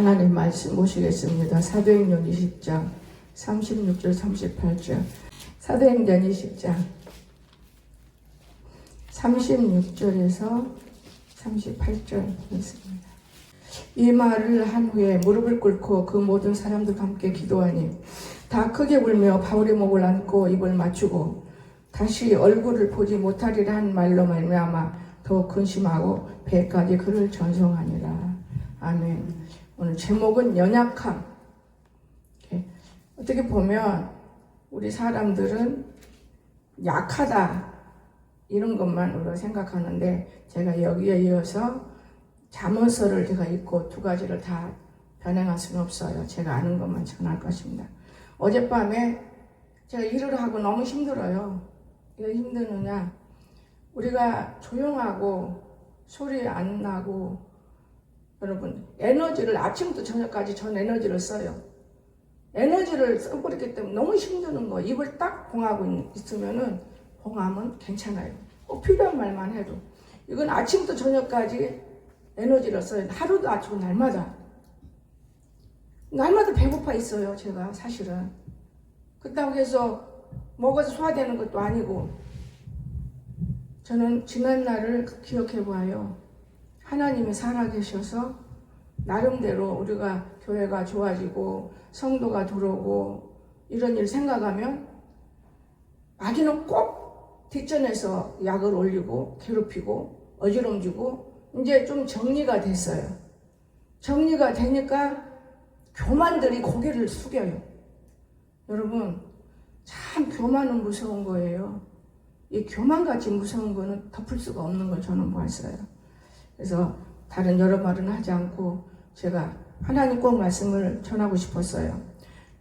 하나님 말씀 보시겠습니다. 사도행전 20장 36절 38절. 사도행전 20장 36절에서 38절 있습니다. 이 말을 한 후에 무릎을 꿇고 그 모든 사람들과 함께 기도하니 다 크게 울며 바울의 목을 안고 입을 맞추고 다시 얼굴을 보지 못하리라 한 말로 말미암아 더 근심하고 배까지 그를 전송하니라. 아멘. 오늘 제목은 연약함. 어떻게 보면 우리 사람들은 약하다 이런 것만 우리가 생각하는데, 제가 여기에 이어서 잠언서를 제가 읽고 두 가지를 다 변행할 수는 없어요. 제가 아는 것만 전할 것입니다. 어젯밤에 제가 일을 하고 너무 힘들어요. 왜 힘드느냐, 우리가 조용하고 소리 안 나고, 여러분 에너지를 아침부터 저녁까지 전 에너지를 써요. 에너지를 써버렸기 때문에 너무 힘드는 거. 입을 딱 봉하고 있으면은 봉하면 괜찮아요. 꼭 필요한 말만 해도. 이건 아침부터 저녁까지 에너지를 써요. 하루도 아치고 날마다 배고파 있어요. 제가 사실은 그렇다고 해서 먹어서 소화되는 것도 아니고, 저는 지난 날을 기억해 보아요. 하나님이 살아계셔서 나름대로 우리가 교회가 좋아지고 성도가 들어오고 이런 일 생각하면 마귀는 꼭 뒷전에서 약을 올리고 괴롭히고 어지럼지고, 이제 좀 정리가 됐어요. 정리가 되니까 교만들이 고개를 숙여요. 여러분, 참 교만은 무서운 거예요. 이 교만같이 무서운 거는 덮을 수가 없는 걸 저는 봤어요. 그래서 다른 여러 말은 하지 않고 제가 하나님 꼭 말씀을 전하고 싶었어요.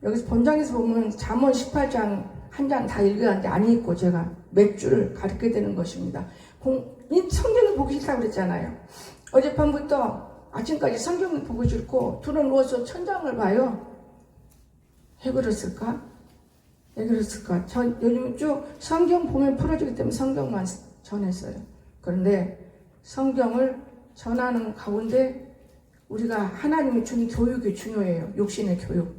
여기서 본장에서 보면 잠언 18장 한 장 다 읽었는데 안 읽고 제가 몇 줄을 가르치게 되는 것입니다. 성경을 보기 싫다고 그랬잖아요. 어젯밤부터 아침까지 성경을 보고 싶고 들어누워서 천장을 봐요. 왜 그랬을까? 전 요즘 쭉 성경 보면 풀어지기 때문에 성경만 전했어요. 그런데 성경을 전하는 가운데 우리가 하나님이 준 교육이 중요해요. 육신의 교육.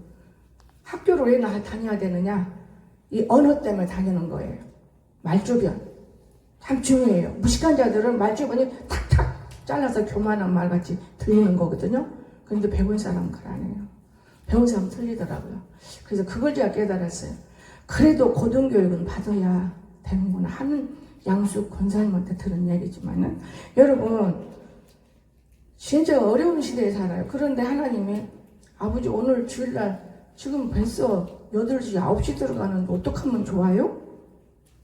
학교를 왜 다녀야 되느냐? 이 언어 때문에 다니는 거예요. 말주변. 참 중요해요. 무식한 자들은 말주변이 탁탁 잘라서 교만한 말같이 들리는 거거든요. 그런데 배운 사람은 그걸 안 해요. 배운 사람은 틀리더라고요. 그래서 그걸 제가 깨달았어요. 그래도 고등교육은 받아야 되는구나 하는 양수 권사님한테 들은 얘기지만은, 여러분 진짜 어려운 시대에 살아요. 그런데 하나님이 아버지 오늘 주일날 지금 벌써 8시 9시 들어가는데 어떡하면 좋아요?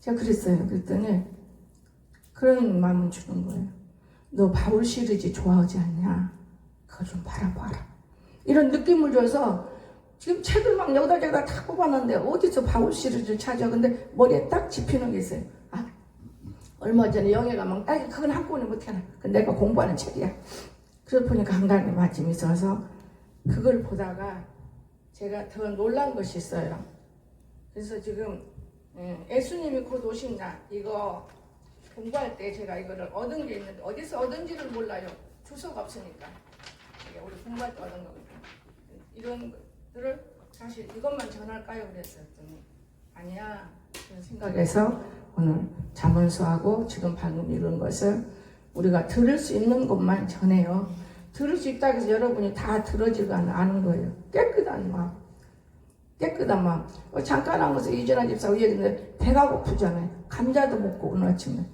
제가 그랬어요. 그랬더니 그런 마음을 주는 거예요. 너 바울 시리즈 좋아하지 않냐? 그거 좀 바라봐라. 이런 느낌을 줘서 지금 책을 막 여기다 저기다 다 뽑아놨는데 어디서 바울 시리즈를 찾아. 근데 머리에 딱 집히는 게 있어요. 아, 얼마 전에 영애가 막 그건 한 권에 못해나. 내가 공부하는 책이야. 그래서 보니까 한가람이 마침 있어서 그걸 보다가 제가 더 놀란 것이 있어요. 그래서 지금 예수님이 곧 오신다, 이거 공부할 때 제가 이거를 얻은 게 있는데 어디서 얻은지를 몰라요. 주소가 없으니까. 이게 우리 공부할 때 얻은 거거든요. 이런 것들을 사실 이것만 전할까요? 그랬어요. 아니야. 그런 생각해서 오늘 잠언서하고 지금 방금 읽은 것을 우리가 들을 수 있는 것만 전해요. 들을 수 있다고 해서 여러분이 다 들어지가 않은 거예요. 깨끗한 마음. 잠깐 한 것을 이전한 집사하고 얘기했는데 배가 고프잖아요. 감자도 먹고 오늘 아침에.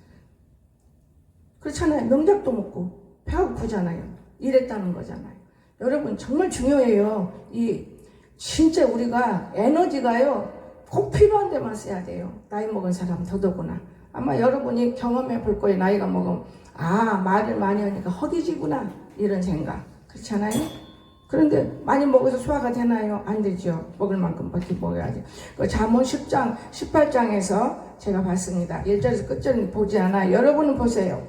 그렇잖아요. 명작도 먹고 배가 고프잖아요. 이랬다는 거잖아요. 여러분 정말 중요해요. 진짜 우리가 에너지가요 꼭 필요한 데만 써야 돼요. 나이 먹은 사람 더더구나. 아마 여러분이 경험해 볼 거예요. 나이가 먹으면 말을 많이 하니까 허기지구나 이런 생각. 그렇잖아요. 그런데 많이 먹어서 소화가 되나요? 안 되죠. 먹을 만큼밖에 먹어야지. 잠언 10장 18장에서 제가 봤습니다. 1절에서 끝절은 보지 않아. 여러분은 보세요.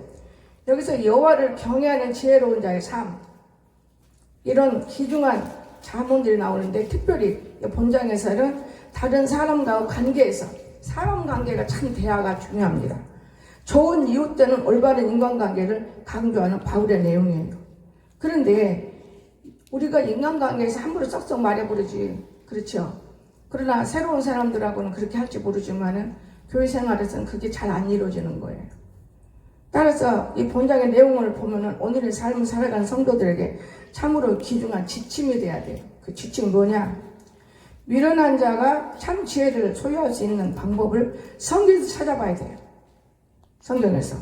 여기서 여호와를 경외하는 지혜로운 자의 삶, 이런 귀중한 잠언들이 나오는데, 특별히 본장에서는 다른 사람과의 관계에서 사람 관계가 참 대화가 중요합니다. 좋은 이웃되는 올바른 인간관계를 강조하는 바울의 내용이에요. 그런데 우리가 인간관계에서 함부로 썩썩 말해버리지. 그렇죠? 그러나 새로운 사람들하고는 그렇게 할지 모르지만은 교회 생활에서는 그게 잘 안 이루어지는 거예요. 따라서 이 본장의 내용을 보면은 오늘의 삶을 살아가는 성도들에게 참으로 귀중한 지침이 돼야 돼요. 그 지침 뭐냐? 미련한 자가 참 지혜를 소유할 수 있는 방법을 성경에서 찾아봐야 돼요. 성경에서.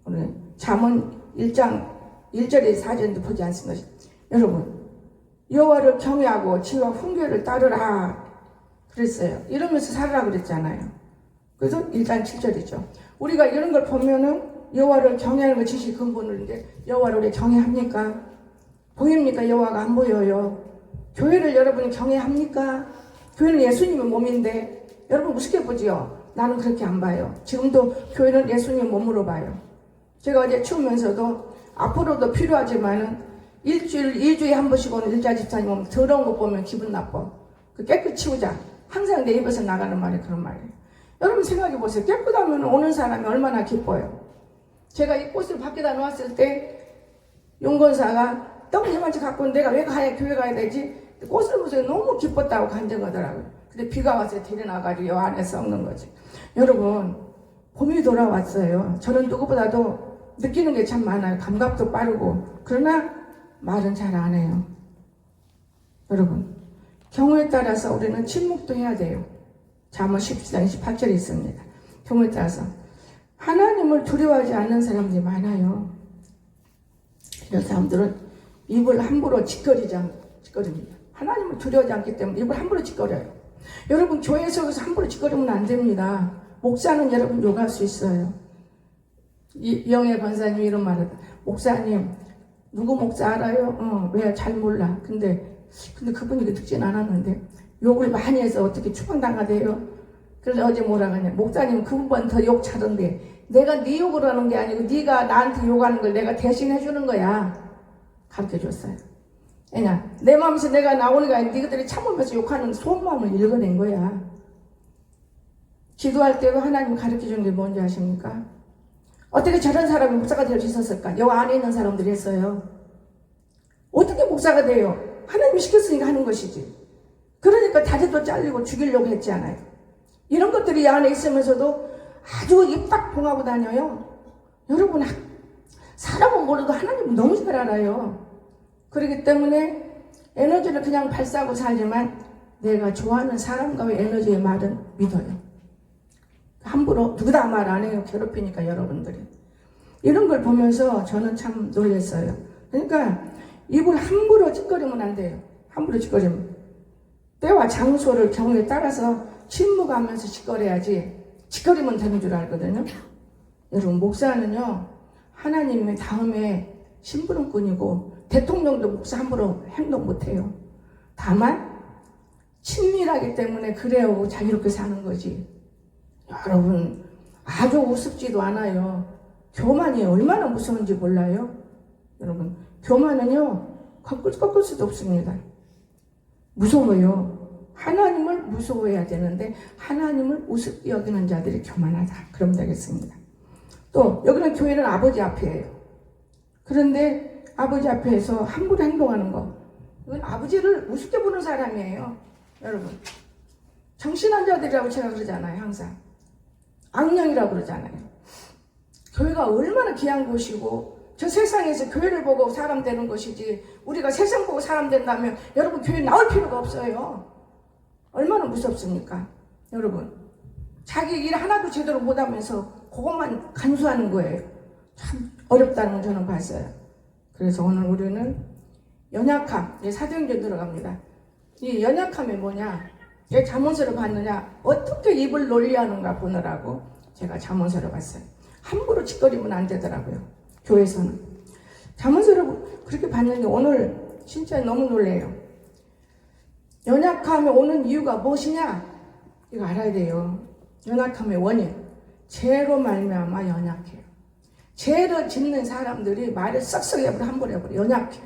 오늘 잠언 1장 1절의 4절도 보지 않습니다. 여러분, 여호와를 경외하고 지혜와 훈계를 따르라 그랬어요. 이러면서 살으라 그랬잖아요. 그래서 1장 7절이죠. 우리가 이런 걸 보면은 여호와를 경외하는 거 지식 근본인데 여호와를 우리 경외합니까? 보입니까? 여호와가 안 보여요. 교회를 여러분이 경외합니까? 교회는 예수님의 몸인데 여러분 우습게 보지요? 나는 그렇게 안 봐요. 지금도 교회는 예수님 몸으로 봐요. 제가 어제 추우면서도 앞으로도 필요하지만은 일주일, 2주에 한 번씩 오는 일자 집사님 오면 더러운 거 보면 기분 나빠. 그 깨끗이 치우자. 항상 내 입에서 나가는 말이 그런 말이에요. 여러분 생각해 보세요. 깨끗하면 오는 사람이 얼마나 기뻐요. 제가 이 꽃을 밖에다 놓았을 때 용건사가 떡잎만치 갖고 온 내가 왜 교회 가야 되지? 꽃을 보세요. 너무 기뻤다고 간증하더라고요. 근데 비가 와서 데려나가지고 요 안에 썩는 거지. 여러분 봄이 돌아왔어요. 저는 누구보다도 느끼는 게 참 많아요. 감각도 빠르고. 그러나 말은 잘 안 해요. 여러분 경우에 따라서 우리는 침묵도 해야 돼요. 잠언 14장 28절에 있습니다. 경우에 따라서 하나님을 두려워하지 않는 사람들이 많아요. 이런 사람들은 입을 함부로 짓거립니다. 하나님을 두려워하지 않기 때문에 입을 함부로 짓거려요. 여러분 교회 속에서 함부로 짓거리면 안 됩니다. 목사는 여러분 욕할 수 있어요. 이영애 권사님이 이런 말을 목사님 누구 목사 알아요? 왜 잘 몰라. 근데 그분이 듣진 않았는데 욕을 많이 해서 어떻게 추방당하대요. 그래서 어제 뭐라고 하냐. 목사님 그분보다 더 욕 잘한데 내가 네 욕을 하는 게 아니고 네가 나한테 욕하는 걸 내가 대신 해주는 거야. 가르쳐줬어요. 왜냐 내 마음에서 내가 나오는 게 아니라 너희들이 참으면서 욕하는 속마음을 읽어낸 거야. 기도할 때도 하나님 가르쳐주는 게 뭔지 아십니까? 어떻게 저런 사람이 목사가 될 수 있었을까? 여기 안에 있는 사람들이 했어요. 어떻게 목사가 돼요? 하나님이 시켰으니까 하는 것이지. 그러니까 다리도 잘리고 죽이려고 했지 않아요. 이런 것들이 이 안에 있으면서도 아주 입 딱 봉하고 다녀요. 여러분 사람은 모르도 하나님은 너무 잘 알아요. 그렇기 때문에 에너지를 그냥 발사하고 살지만 내가 좋아하는 사람과의 에너지의 말은 믿어요. 함부로 누구다 말 안 해요. 괴롭히니까 여러분들이. 이런 걸 보면서 저는 참 놀랐어요. 그러니까 입을 함부로 찌꺼리면 안 돼요. 함부로 찌꺼리면. 때와 장소를 경우에 따라서 침묵하면서 찌꺼려야지 찌꺼리면 되는 줄 알거든요. 여러분 목사는요. 하나님의 다음에 심부름꾼이고 대통령도 목사 함부로 행동 못해요. 다만 친밀하기 때문에 그래요. 자유롭게 사는 거지. 여러분 아주 우습지도 않아요. 교만이 얼마나 무서운지 몰라요. 여러분 교만은요 꺾을 수도 없습니다. 무서워요. 하나님을 무서워해야 되는데 하나님을 우습게 여기는 자들이 교만하다. 그럼 되겠습니다. 또 여기는 교회는 아버지 앞이에요. 그런데 아버지 앞에서 함부로 행동하는 거 이건 아버지를 우습게 보는 사람이에요. 여러분 정신한 자들이라고 제가 그러잖아요. 항상 악령이라고 그러잖아요. 교회가 얼마나 귀한 곳이고 저 세상에서 교회를 보고 사람 되는 것이지 우리가 세상 보고 사람 된다면 여러분 교회 나올 필요가 없어요. 얼마나 무섭습니까? 여러분 자기 일 하나도 제대로 못하면서 그것만 간수하는 거예요. 참 어렵다는 걸 저는 봤어요. 그래서 오늘 우리는 연약함, 사도행전 들어갑니다. 이 연약함이 뭐냐? 왜 잠언서를 봤느냐? 어떻게 입을 논리하는가 보느라고 제가 잠언서를 봤어요. 함부로 짓거리면 안 되더라고요. 교회에서는. 잠언서를 그렇게 봤는데 오늘 진짜 너무 놀래요. 연약함이 오는 이유가 무엇이냐? 이거 알아야 돼요. 연약함의 원인. 죄로 말미암아 연약해요. 죄를 짓는 사람들이 말을 썩썩 해버려 함부로 해버려. 연약해.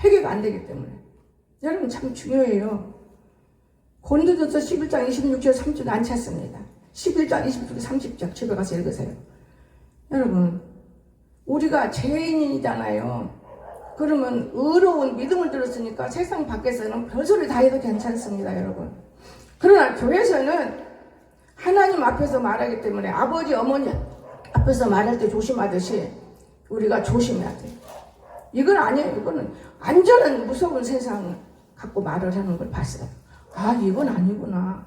회개가 안 되기 때문에. 여러분 참 중요해요. 고린도전서 11장 26절 3절 안 찾습니다. 11장 26절 30절 집에 가서 읽으세요. 여러분 우리가 죄인이잖아요. 그러면 의로운 믿음을 들었으니까 세상 밖에서는 별소리 다 해도 괜찮습니다, 여러분. 그러나 교회에서는 하나님 앞에서 말하기 때문에 아버지, 어머니 앞에서 말할 때 조심하듯이 우리가 조심해야 돼요. 이건 아니에요. 이거는 완전한 무서운 세상 갖고 말을 하는 걸 봤어요. 아, 이건 아니구나.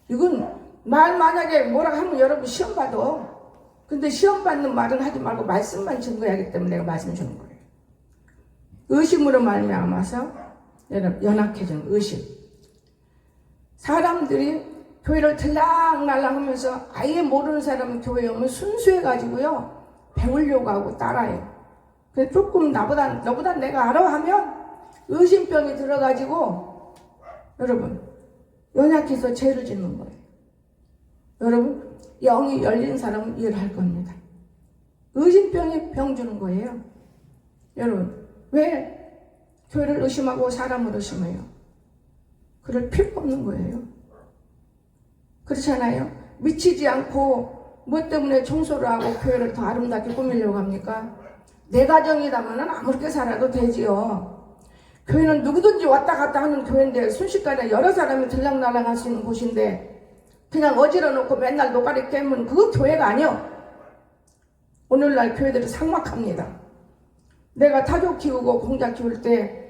이건 만약에 뭐라 하면 여러분 시험 봐도, 근데 시험 받는 말은 하지 말고 말씀만 증거하기 때문에 내가 말씀 주는 거예요. 의심으로 말미암아서 연약해진 의심. 사람들이 교회를 들락날락 하면서 아예 모르는 사람은 교회에 오면 순수해가지고요, 배우려고 하고 따라해요. 그래서 조금 너보다 내가 알아 하면 의심병이 들어가지고 여러분 연약해서 죄를 짓는 거예요. 여러분 영이 열린 사람은 이해를 할 겁니다. 의심병이 병 주는 거예요. 여러분 왜 교회를 의심하고 사람을 의심해요? 그럴 필요 없는 거예요. 그렇잖아요. 미치지 않고 뭐 때문에 청소를 하고 교회를 더 아름답게 꾸미려고 합니까? 내 가정이라면 아무렇게 살아도 되지요. 교회는 누구든지 왔다 갔다 하는 교회인데, 순식간에 여러 사람이 들락날락 할 수 있는 곳인데 그냥 어지러 놓고 맨날 노가리 깨면 그거 교회가 아니요. 오늘날 교회들이 삭막합니다. 내가 타조 키우고 공작 키울 때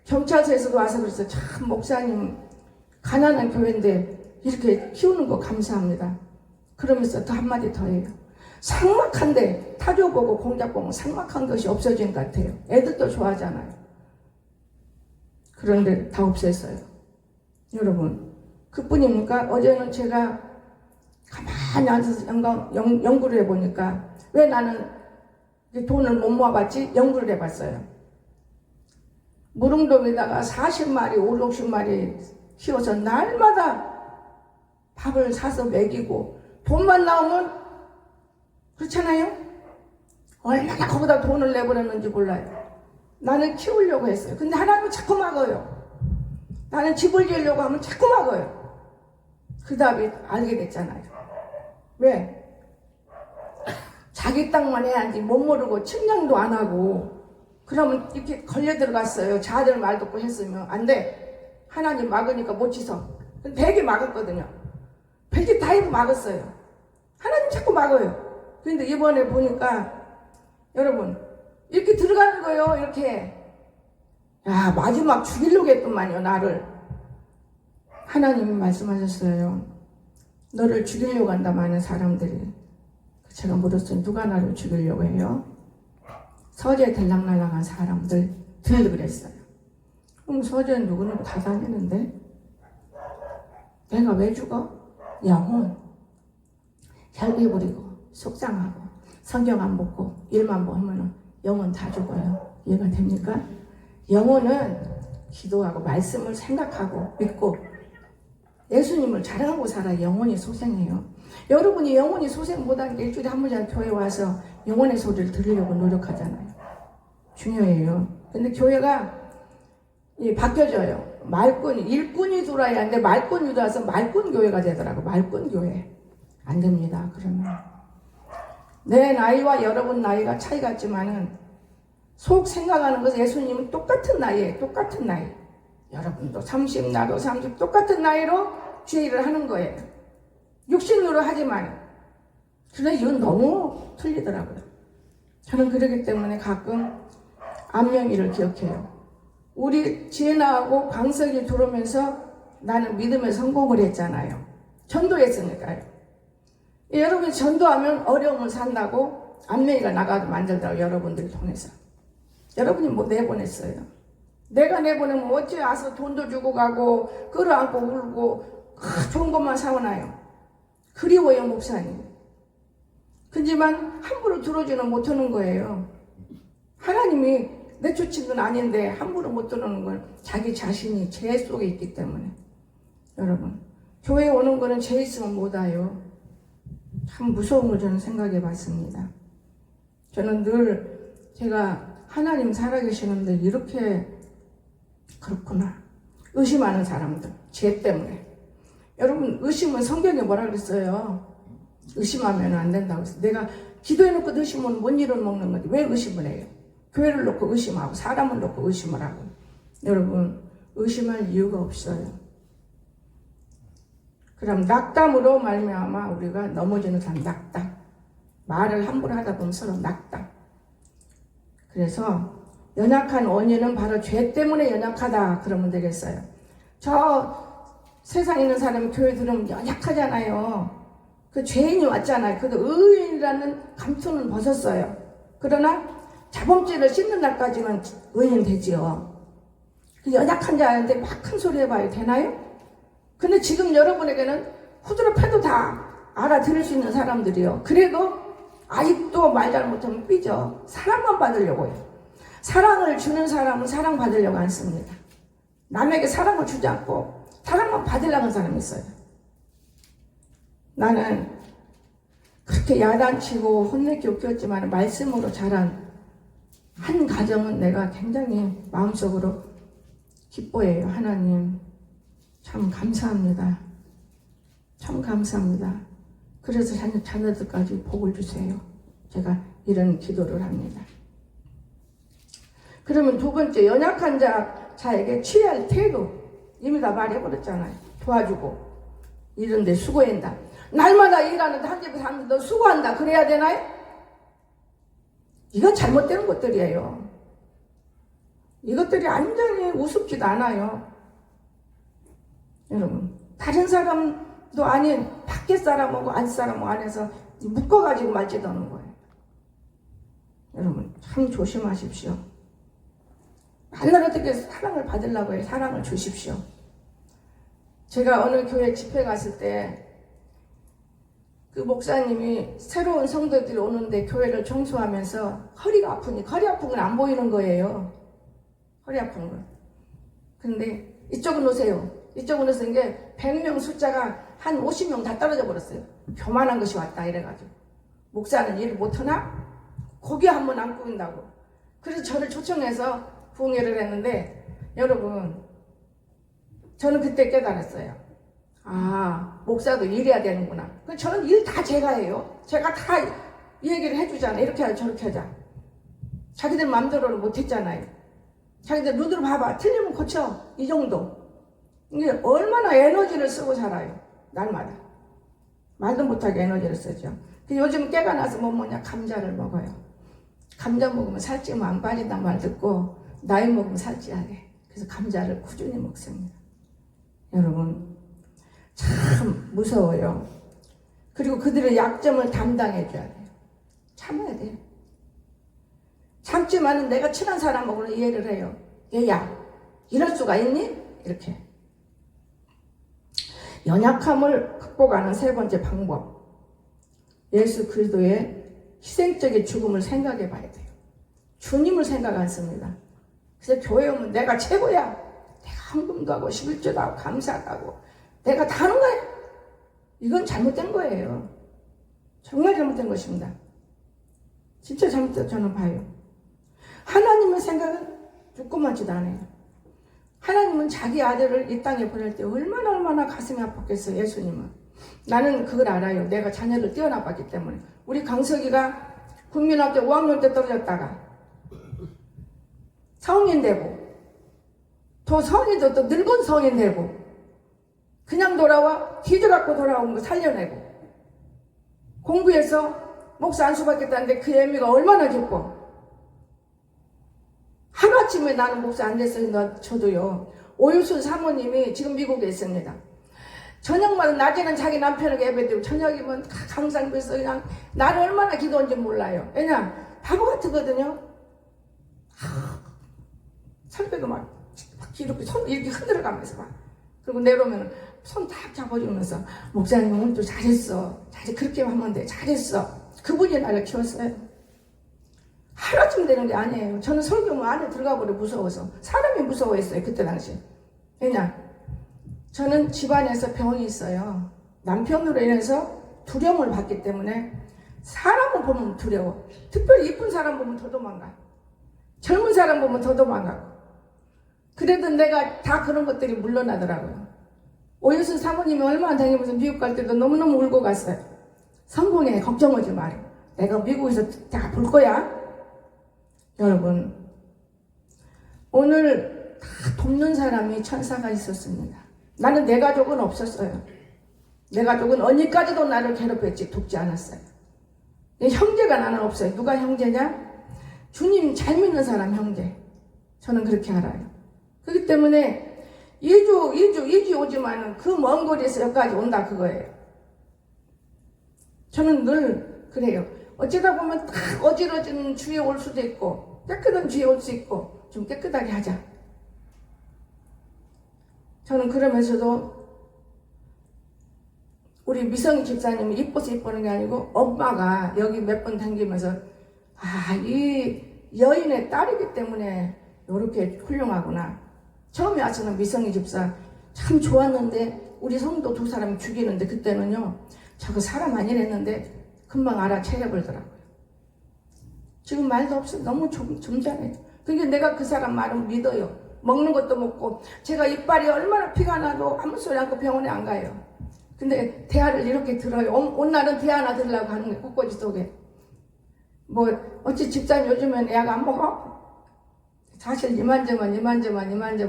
경찰서에서도 와서 그랬어요. 참 목사님 가난한 교회인데 이렇게 키우는 거 감사합니다. 그러면서 또 한마디 더 해요. 삭막한데 타조 보고 공작 보면 삭막한 것이 없어진 것 같아요. 애들도 좋아하잖아요. 그런데 다 없앴어요. 여러분 그뿐입니까? 어제는 제가 가만히 앉아서 연구를 해보니까 왜 나는 돈을 못 모아봤지? 연구를 해봤어요. 무릉동에다가 40마리, 5, 60마리 키워서 날마다 밥을 사서 먹이고 돈만 나오면, 그렇잖아요? 얼마나 거기다 돈을 내버렸는지 몰라요. 나는 키우려고 했어요. 근데 하나님은 자꾸 막아요. 나는 집을 지으려고 하면 자꾸 막아요. 그 다음에 알게 됐잖아요. 왜? 자기 땅만 해야지 못 모르고 측량도 안 하고 그러면 이렇게 걸려 들어갔어요. 자들 말 듣고 했으면 안 돼. 하나님 막으니까 못 지서. 백이 막았거든요. 백이 다 해도 막았어요. 하나님 자꾸 막아요. 그런데 이번에 보니까 여러분 이렇게 들어가는 거예요. 이렇게. 야, 마지막 죽이려고 했더만요, 나를. 하나님이 말씀하셨어요. 너를 죽이려고 한다, 많은 사람들이. 제가 물었어요. 누가 나를 죽이려고 해요? 서재 들락날락한 사람들 그랬어요. 그럼 서재는 누구는 다 다니는데 내가 왜 죽어? 영혼 혈기 부리고 속상하고 성경 안 보고 일만 보면 영혼 다 죽어요. 이해가 됩니까? 영혼은 기도하고 말씀을 생각하고 믿고 예수님을 자랑하고 살아 영혼이 소생해요. 여러분이 영혼이 소생 못한 게 일주일에 한 번이나 교회 와서 영혼의 소리를 들으려고 노력하잖아요. 중요해요. 근데 교회가 바뀌어져요. 일꾼이 들어와야 하는데 말꾼이 들어와서 말꾼 교회가 되더라고. 말꾼 교회. 안 됩니다. 그러면 내 나이와 여러분 나이가 차이 같지만은 속 생각하는 것은 예수님은 똑같은 나이에 똑같은 나이. 여러분도 30, 나도 30 똑같은 나이로 주의 일을 하는 거예요. 육신으로 하지만. 그런데 이건 너무 틀리더라고요. 저는 그러기 때문에 가끔 안명일을 기억해요. 우리 지혜나하고 광석이 들어오면서 나는 믿음에 성공을 했잖아요. 전도했으니까요. 여러분이 전도하면 어려움을 산다고 안명이가 나가도 만들더라고요. 여러분들 통해서. 여러분이 뭐 내보냈어요. 내가 내보내면 어찌 와서 돈도 주고 가고 끌어안고 울고 좋은 것만 사오나요? 그리워요, 목사님. 그지만 함부로 들어주는 못하는 거예요. 하나님이 내쫓은 건 아닌데 함부로 못 들어오는 건 자기 자신이 죄 속에 있기 때문에. 여러분 교회에 오는 거는 죄 있으면 못 와요. 참 무서운 걸 저는 생각해 봤습니다. 저는 늘 제가 하나님 살아계시는데 이렇게 그렇구나. 의심하는 사람들 죄 때문에. 여러분 의심은 성경에 뭐라 그랬어요? 의심하면 안 된다고 했어요. 내가 기도해놓고 의심은 뭔 일을 먹는 건데 왜 의심을 해요? 교회를 놓고 의심하고 사람을 놓고 의심을 하고. 여러분, 의심할 이유가 없어요. 그럼 낙담으로 말미암아 우리가 넘어지는 사람, 낙담. 말을 함부로 하다 보면 서로 낙담. 그래서 연약한 원인은 바로 죄 때문에 연약하다 그러면 되겠어요. 저 세상에 있는 사람이 교회 들으면 연약하잖아요. 그 죄인이 왔잖아요. 그래도 의인이라는 감투는 벗었어요. 그러나 자범죄를 씻는 날까지는 의인 되지요. 그 연약한 자한테 막 큰 소리 해봐요. 되나요? 근데 지금 여러분에게는 후드로 패도 다 알아들을 수 있는 사람들이요. 그래도 아직도 말 잘못하면 삐져. 사랑만 받으려고요. 사랑을 주는 사람은 사랑받으려고 안 씁니다. 남에게 사랑을 주지 않고 사랑만 받으려고 하는 사람이 있어요. 나는 그렇게 야단치고 혼내기 웃겼지만 말씀으로 자란 한 가정은 내가 굉장히 마음속으로 기뻐해요. 하나님 참 감사합니다. 참 감사합니다. 그래서 자녀들까지 복을 주세요. 제가 이런 기도를 합니다. 그러면 두 번째, 연약한 자에게 취할 태도. 이미 다 말해버렸잖아요. 도와주고 이런 데 수고한다. 날마다 일하는데 한 집에서 하는데 너 수고한다. 그래야 되나요? 이건 잘못된 것들이에요. 이것들이 완전히 우습지도 않아요. 여러분, 다른 사람도 아닌 밖에 사람하고 안 사람하고 안에서 묶어가지고 말지도 않는 거예요. 여러분, 참 조심하십시오. 하늘 어떻게 사랑을 받으려고 해요. 사랑을 주십시오. 제가 어느 교회 집회 갔을 때 그 목사님이 새로운 성도들이 오는데 교회를 청소하면서 허리가 아프니 허리 아픈 건 안 보이는 거예요. 허리 아픈 건. 근데 이쪽은 오세요. 이쪽은 오세요. 이게 100명 숫자가 한 50명 다 떨어져 버렸어요. 교만한 것이 왔다 이래가지고. 목사는 일을 못하나? 고기 한 번 안 구운다고. 그래서 저를 초청해서 부흥회를 했는데 여러분 저는 그때 깨달았어요. 아, 목사도 일해야 되는구나. 저는 일 다 제가 해요. 제가 다 얘기를 해주잖아요. 이렇게 하자 저렇게 하자. 자기들 마음대로는 못했잖아요. 자기들 눈으로 봐봐. 틀리면 고쳐. 이 정도. 이게 얼마나 에너지를 쓰고 살아요. 날마다. 말도 못하게 에너지를 쓰죠. 요즘 깨가 나서 뭐 뭐냐 감자를 먹어요. 감자 먹으면 살찌면 안 빠진단 말 듣고 나이 먹으면 살찌하게. 그래서 감자를 꾸준히 먹습니다. 여러분 참 무서워요. 그리고 그들의 약점을 담당해 줘야 돼요. 참아야 돼요. 참지만은 내가 친한 사람하고는 이해를 해요. 얘야 이럴 수가 있니? 이렇게. 연약함을 극복하는 세 번째 방법. 예수 그리스도의 희생적인 죽음을 생각해 봐야 돼요. 주님을 생각 안 씁니다. 그래서 교회 오면 내가 최고야. 내가 헌금도 하고 11조도 하고 감사도 하고 내가 다 하는 거야. 이건 잘못된 거예요. 정말 잘못된 것입니다. 진짜 잘못된 저는 봐요. 하나님의 생각은 조그맣지도 않아요. 하나님은 자기 아들을 이 땅에 보낼 때 얼마나 가슴이 아팠겠어요. 예수님은. 나는 그걸 알아요. 내가 자녀를 떼어나봤기 때문에. 우리 강석이가 국민학교 5학년 때 떨어졌다가 성인 되고 또 성인도 또 늙은 성인 되고 그냥 돌아와 뒤져갖고 돌아온 거 살려내고 공부해서 목사 안수 받겠다는데 그 애미가 얼마나 기뻐. 하루아침에 나는 목사 안 됐어요. 저도요. 오유순 사모님이 지금 미국에 있습니다. 저녁마다 낮에는 자기 남편에게 예배드리고 저녁이면 강상비에서 그냥 나를 얼마나 기도한지 몰라요. 왜냐 바보 같거든요. 설교도 막 이렇게 손 이렇게 흔들어가면서 막 그리고 내려오면 손 딱 잡아주면서 목사님 오늘도 잘했어. 그렇게 하면 돼. 잘했어. 그분이 나를 키웠어요. 하루쯤 되는 게 아니에요. 저는 설교면 안에 들어가 버려 무서워서. 사람이 무서워했어요. 그때 당시. 왜냐 저는 집안에서 병이 있어요. 남편으로 인해서 두려움을 받기 때문에 사람을 보면 두려워. 특별히 이쁜 사람 보면 더 도망가. 젊은 사람 보면 더 도망가고. 그래도 내가 다 그런 것들이 물러나더라고요. 오유순 사모님이 얼마나 다니면서 미국 갈 때도 너무너무 울고 갔어요. 성공해. 걱정하지 말아요. 내가 미국에서 다 볼 거야. 여러분, 오늘 다 돕는 사람이 천사가 있었습니다. 나는 내 가족은 없었어요. 내 가족은 언니까지도 나를 괴롭혔지 돕지 않았어요. 형제가 나는 없어요. 누가 형제냐? 주님 잘 믿는 사람 형제. 저는 그렇게 알아요. 그렇기 때문에 2주 오지만은 그 먼 거리에서 여기까지 온다 그거예요. 저는 늘 그래요. 어쩌다 보면 딱 어지러진 주에 올 수도 있고 깨끗한 주에 올 수 있고 좀 깨끗하게 하자. 저는 그러면서도 우리 미성이 집사님이 이뻐서 이쁘는 게 아니고 엄마가 여기 몇 번 다니면서 이 여인의 딸이기 때문에 이렇게 훌륭하구나. 처음에 와서는 미성이 집사 참 좋았는데 우리 성도 두 사람이 죽이는데 그때는요 저거 사람 아니랬는데 금방 알아채려버리더라고요. 지금 말도 없어. 너무 점잖아요. 그러니까 내가 그 사람 말은 믿어요. 먹는 것도 먹고 제가 이빨이 얼마나 피가 나도 아무 소리 않고 병원에 안 가요. 근데 대화를 이렇게 들어요. 온 날은 대화 하나 들으려고 하는 거예요. 꽃꽂이 속에. 어찌 집사님 요즘엔 약 안 먹어? 사실 이만저만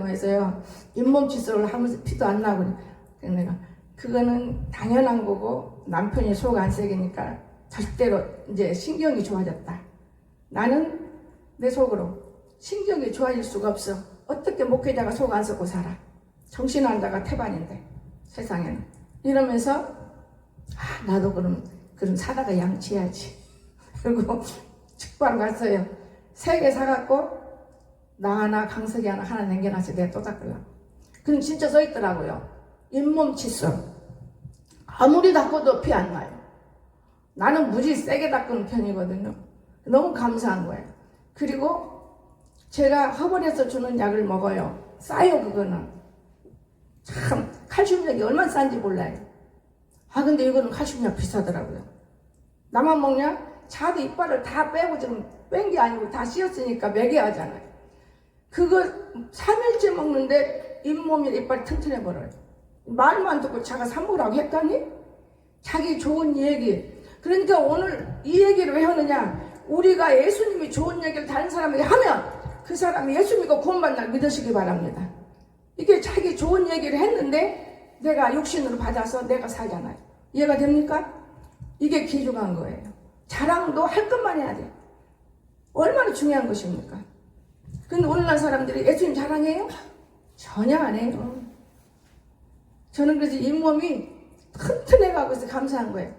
해서요. 잇몸 칫솔을 하면서 피도 안 나고. 그래서 내가 그거는 당연한 거고 남편이 속 안 새기니까 절대로 이제 신경이 좋아졌다. 나는 내 속으로 신경이 좋아질 수가 없어. 어떻게 목회자가 속 안 썩고 살아. 정신환자가 태반인데 세상에는. 이러면서 나도 그럼 사다가 양치해야지. 그리고 축바로 갔어요. 3개 사갖고 나 하나 강석이 하나 남겨놨어요. 내가 또 닦으려고. 그럼 진짜 써있더라고요. 잇몸 칫솔. 아무리 닦아도 피 안 나요. 나는 무지 세게 닦는 편이거든요. 너무 감사한 거예요. 그리고 제가 허벌에서 주는 약을 먹어요. 싸요 그거는. 참 칼슘약이 얼마나 싼지 몰라요. 근데 이거는 칼슘약 비싸더라고요. 나만 먹냐? 자도 이빨을 다 빼고 지금 뺀 게 아니고 다 씌었으니까 매겨 하잖아요. 그거 3일째 먹는데 잇몸이 이빨이 튼튼해버려요. 말만 듣고 자가 사 먹으라고 했더니 자기 좋은 얘기. 그러니까 오늘 이 얘기를 왜 하느냐? 우리가 예수님이 좋은 얘기를 다른 사람에게 하면 그 사람이 예수 믿고 구원받는 날 믿으시기 바랍니다. 이게 자기 좋은 얘기를 했는데 내가 육신으로 받아서 내가 살잖아요. 이해가 됩니까? 이게 귀중한 거예요. 자랑도 할 것만 해야 돼요. 얼마나 중요한 것입니까? 근데 오늘날 사람들이 예수님 자랑해요? 전혀 안 해요. 저는 그래서 잇몸이 튼튼해가고 있어 감사한 거예요.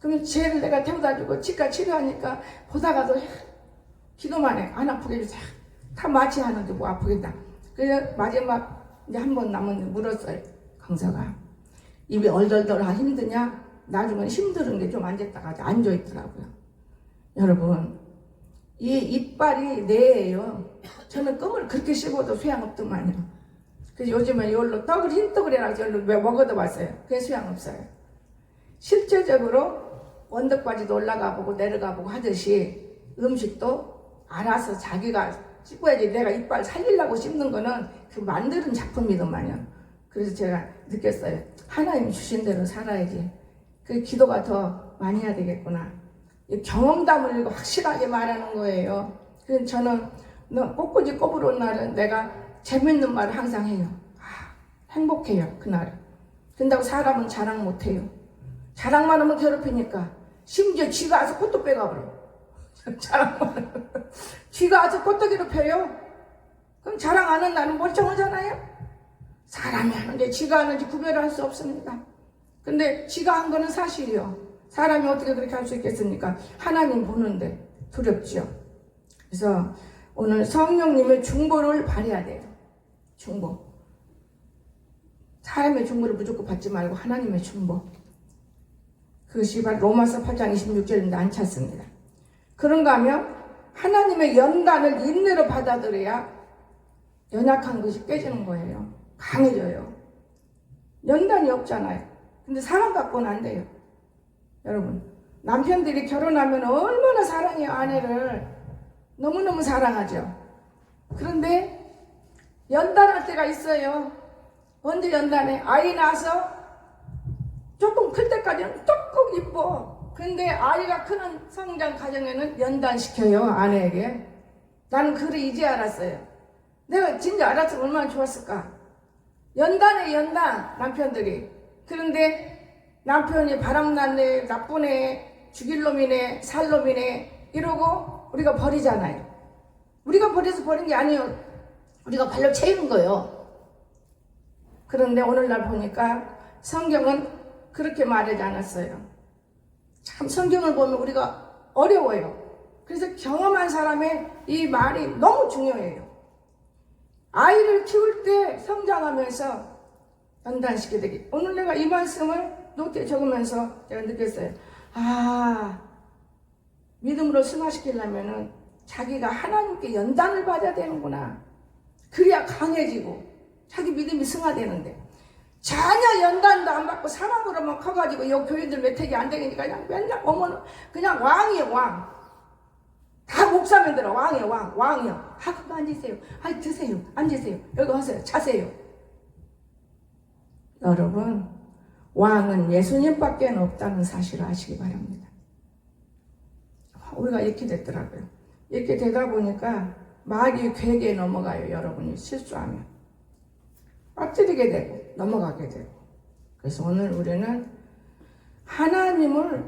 그러면 쟤를 내가 태워다 주고 치과 치료하니까 보다가도 기도만 해. 안 아프게 해주세요. 다 마취하는데 뭐 아프겠다. 그래서 마지막 이제 한 번 남았는데 물었어요. 강사가 입이 얼덜덜하 힘드냐? 나중에 힘든 게 좀 앉았다가 앉아있더라고요. 여러분 이 이빨이 뇌예요. 저는 껌을 그렇게 씹어도 소용없더만요. 그래서 요즘에 이걸로 흰떡을 해라고 이걸로 먹어도 봤어요. 그게 소용없어요. 실제적으로 원덕바지도 올라가 보고 내려가 보고 하듯이 음식도 알아서 자기가 씹어야지. 내가 이빨 살리려고 씹는 거는 그 만드는 작품이더만요. 그래서 제가 느꼈어요. 하나님이 주신 대로 살아야지. 그 기도가 더 많이 해야 되겠구나. 경험담을 확실하게 말하는 거예요. 그래서 저는 꽃꽂이 꼽으러 온 날은 내가 재밌는 말을 항상 해요. 행복해요 그날은. 근다고 사람은 자랑 못해요. 자랑만 하면 괴롭히니까. 심지어 쥐가 와서 꽃도 빼가버려. 자랑만 하면. 쥐가 와서 꽃도 괴롭혀요. 그럼 자랑 안 하는 나는 멀쩡하잖아요. 사람이 하는데 쥐가 하는지 구별을 할 수 없습니다. 근데 쥐가 한 거는 사실이요. 사람이 어떻게 그렇게 할 수 있겠습니까? 하나님 보는데 두렵죠. 그래서 오늘 성령님의 중보를 발해야 돼요. 중보. 사람의 중보를 무조건 받지 말고 하나님의 중보. 그것이 바로 로마서 8장 26절인데 안 찾습니다. 그런가 하면 하나님의 연단을 인내로 받아들여야 연약한 것이 깨지는 거예요. 강해져요. 연단이 없잖아요. 근데 사랑 갖고는 안 돼요. 여러분 남편들이 결혼하면 얼마나 사랑해요. 아내를 너무너무 사랑하죠. 그런데 연단할 때가 있어요. 언제 연단해? 아이 낳아서 조금 클 때까지는 조금 이뻐. 근데 아이가 크는 성장 과정에는 연단시켜요. 아내에게. 나는 그를 이제 알았어요. 내가 진짜 알았으면 얼마나 좋았을까. 연단에 연단, 남편들이. 그런데 남편이 바람났네, 나쁘네, 죽일 놈이네, 살 놈이네 이러고 우리가 버리잖아요. 우리가 버려서 버린 게 아니에요. 우리가 발로 채우는 거예요. 그런데 오늘날 보니까 성경은 그렇게 말하지 않았어요. 참 성경을 보면 우리가 어려워요. 그래서 경험한 사람의 이 말이 너무 중요해요. 아이를 키울 때 성장하면서 연단시키게 되기. 오늘 내가 이 말씀을 노트에 적으면서 제가 느꼈어요. 믿음으로 승화시키려면은 자기가 하나님께 연단을 받아야 되는구나. 그래야 강해지고 자기 믿음이 승화되는데 전혀 연단도 안 받고 사랑으로만 커가지고 요 교인들 메택이 안 되니까 그냥 맨날 어머는 그냥 왕이에요. 왕. 다 목사님들은 왕이에요. 왕이요. 그거 앉으세요. 드세요. 앉으세요. 여기 하세요. 자세요. 여러분, 왕은 예수님밖에 없다는 사실을 아시기 바랍니다. 우리가 이렇게 됐더라고요. 이렇게 되다 보니까 말이 괴게 넘어가요. 여러분이 실수하면 빠뜨리게 되고 넘어가게 되고. 그래서 오늘 우리는 하나님을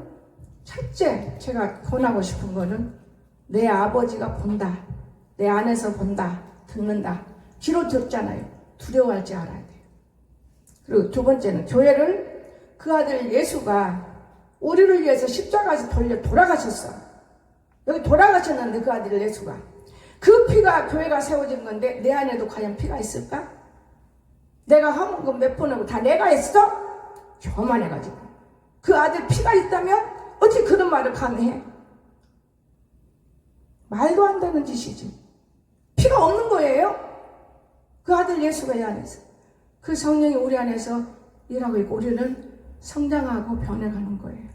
첫째 제가 권하고 싶은 거는 내 아버지가 본다. 내 안에서 본다. 듣는다. 귀로 듣잖아요. 두려워할지 알아야 돼요. 그리고 두 번째는 교회를 그 아들 예수가 우리를 위해서 십자가에서 돌아가셨어. 여기 돌아가셨는데 그 아들 예수가 그 피가 교회가 세워진 건데 내 안에도 과연 피가 있을까? 내가 헌금 몇 번 하고 다 내가 했어? 교만해가지고 그 아들 피가 있다면 어떻게 그런 말을 감히 해? 말도 안 되는 짓이지. 피가 없는 거예요. 그 아들 예수가 이 안에서 그 성령이 우리 안에서 일하고 있고 우리는 성장하고 변해가는 거예요.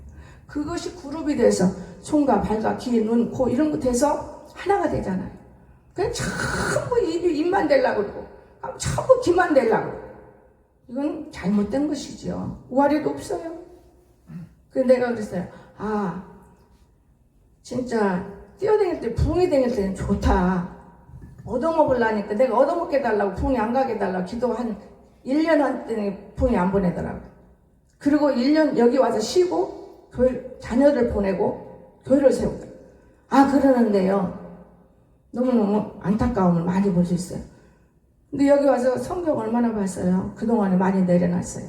그것이 그룹이 돼서 손과 발과 귀, 눈, 코 이런 거 돼서 하나가 되잖아요. 그냥 전부 입만 대려고 그러고 전부 귀만 대려고 그러고 이건 잘못된 것이죠. 우아리도 없어요. 그래서 내가 그랬어요. 진짜 뛰어다닐 때 붕이 다닐 때는 좋다. 얻어먹으려니까 내가 얻어먹게 달라고 붕이 안 가게 달라고 기도 한 1년 한때는 붕이 안 보내더라고요. 그리고 1년 여기 와서 쉬고 교회 자녀를 보내고 교회를 세우더라고요. 그러는데요. 너무너무 안타까움을 많이 볼 수 있어요. 근데 여기 와서 성경 얼마나 봤어요? 그동안에 많이 내려놨어요.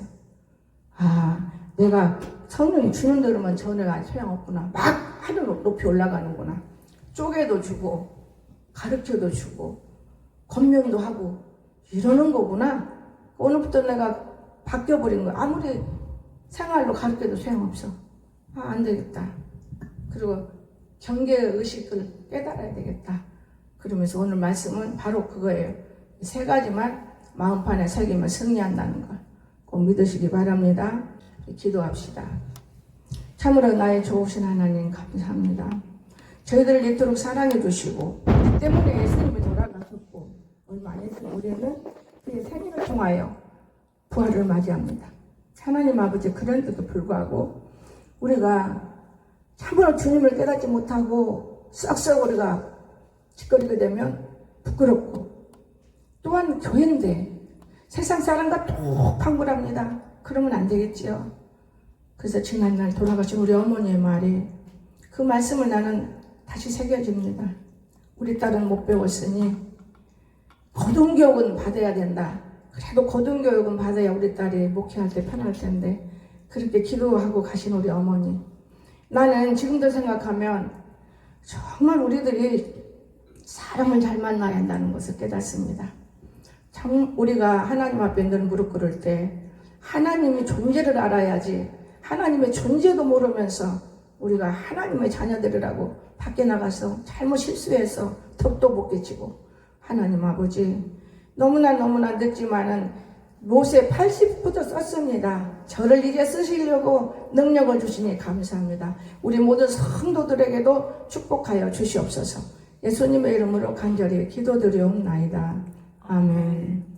내가 성령이 주는 대로만 전해가 소용없구나. 막 하늘 높이 올라가는구나. 쪼개도 주고 가르쳐도 주고 권면도 하고 이러는 거구나. 오늘부터 내가 바뀌어버린 거야. 아무리 생활로 가르쳐도 소용없어. 안 되겠다. 그리고 경계의식을 깨달아야 되겠다. 그러면서 오늘 말씀은 바로 그거예요. 세 가지만 마음판에 새기면 승리한다는 걸 꼭 믿으시기 바랍니다. 기도합시다. 참으로 나의 좋으신 하나님 감사합니다. 저희들을 이토록 사랑해 주시고 그 때문에 예수님이 돌아가셨고 얼마 안 있으면 우리는 그의 생일을 통하여 부활을 맞이합니다. 하나님 아버지 그런데도 불구하고 우리가 참으로 주님을 깨닫지 못하고 썩썩 우리가 짓거리게 되면 부끄럽고 또한 교회인데 세상 사람과 똑팡불합니다. 그러면 안 되겠지요. 그래서 지난날 돌아가신 우리 어머니의 말이 그 말씀을 나는 다시 새겨집니다. 우리 딸은 못 배웠으니 고등교육은 받아야 된다. 그래도 고등교육은 받아야 우리 딸이 목회할 때 편할 텐데 그렇게 기도하고 가신 우리 어머니. 나는 지금도 생각하면 정말 우리들이 사람을 잘 만나야 한다는 것을 깨닫습니다. 참 우리가 하나님 앞에 늘 무릎 꿇을 때 하나님의 존재를 알아야지 하나님의 존재도 모르면서 우리가 하나님의 자녀들이라고 밖에 나가서 잘못 실수해서 덕도 못 깨치고 하나님 아버지 너무나 늦지만은 모세 80부터 썼습니다. 저를 이제 쓰시려고 능력을 주시니 감사합니다. 우리 모든 성도들에게도 축복하여 주시옵소서. 예수님의 이름으로 간절히 기도드리옵나이다. 아멘.